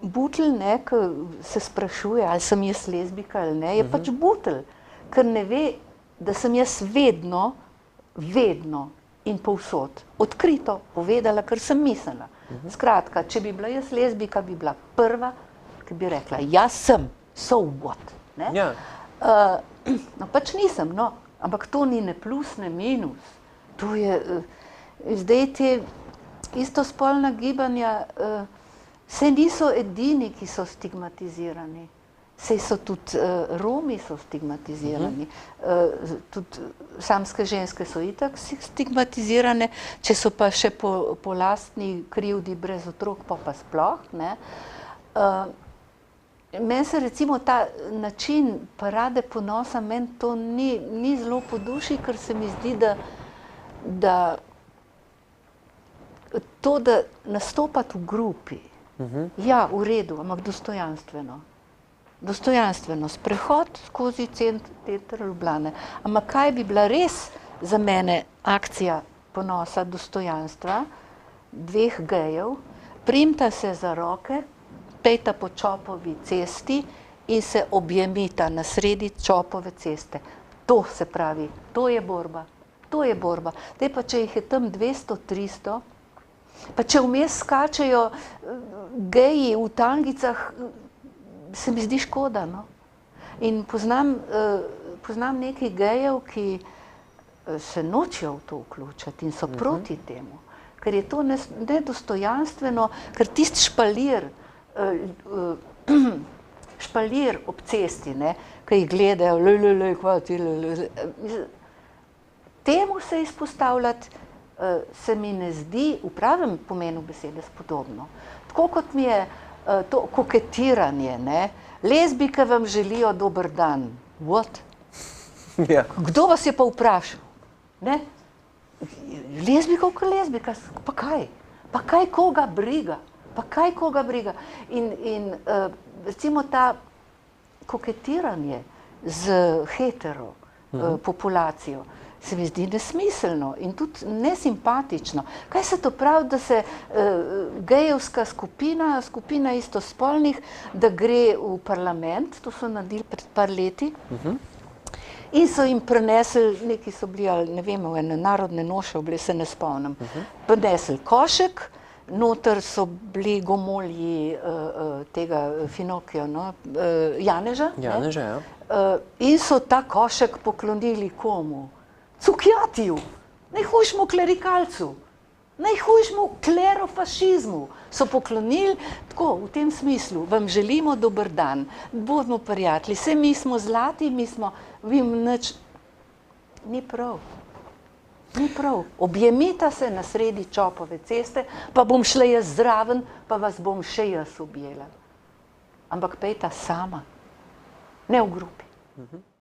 butelj, ne, ki se sprašuje, ali sem jaz lezbika ali ne, je pač butelj, ker ne ve, da sem jaz vedno in povsod odkrito povedala, kar sem mislila. Skratka, če bi bila jaz lezbika, bi bila prva, ki bi rekla, jaz sem, so what. Ne? Ja. No, pač nisem, no, ampak to ni ne plus, ne minus. To je, zdaj te istospolna gibanja, saj niso edini, ki so stigmatizirani. Saj so tudi Romi so stigmatizirani, tudi samske ženske so itak stigmatizirane, če so pa še po lastni krivdi brez otrok, pa sploh. Ne. Meni se recimo ta način parade ponosa, meni to ni zelo po duši, ker se mi zdi, da to, da nastopati v grupi, ja, v redu, ampak dostojanstveno. Dostojanstveno, sprehod skozi center Ljubljane. Ampak kaj bi bila res za mene akcija ponosa, dostojanstva dveh gejev, primta se za roke, pejta po Čopovi cesti in se objemita na sredi Čopove ceste. To se pravi, to je borba. To je borba. Zdaj pa, če jih je tam 200, 300, pa če vmes skačejo geji v tangicah, se mi zdi škoda, no. In poznam nekaj gejev, ki se nočejo v to vključiti in so proti temu, ker je to nedostojanstveno, ker tisti špalir ob cesti, ne, ki jih gledajo, temu se izpostavljati, se mi ne zdi v pravem pomenu besede spodobno. Tako kot mi je to koketiranje, ne? Lezbike vam želijo dober dan. What? Ja. Kdo vas je pa vprašal? Ne? Lezbika kot lezbika, pa kaj? Pa kaj koga briga? Pa kaj koga briga? In recimo ta koketiranje z hetero populacijo se mi zdi nesmiselno in tudi nesimpatično. Kaj se to pravi, da se gejevska skupina istospolnih, da gre v parlament, to so naredili pred par leti, in so jim prinesli, neki so bili, ali ne vem, ene narodne noše obli, se ne spomnim, prinesli košek, noter so bili gomolji tega Finokija, no, Janeža. Janeža, ja. In so ta košek poklonili komu? Cukjatiju, najhujšemu klerikalcu, najhujšemu klerofašizmu so poklonili, tako v tem smislu, vam želimo dober dan, bodimo prijatelji, saj mi smo zlati, vi nič, ni prav. Ni prav. Objemita se na sredi Čopove ceste, pa bom šla jaz zraven, pa vas bom še jaz objela. Ampak pejta sama, ne v grupi.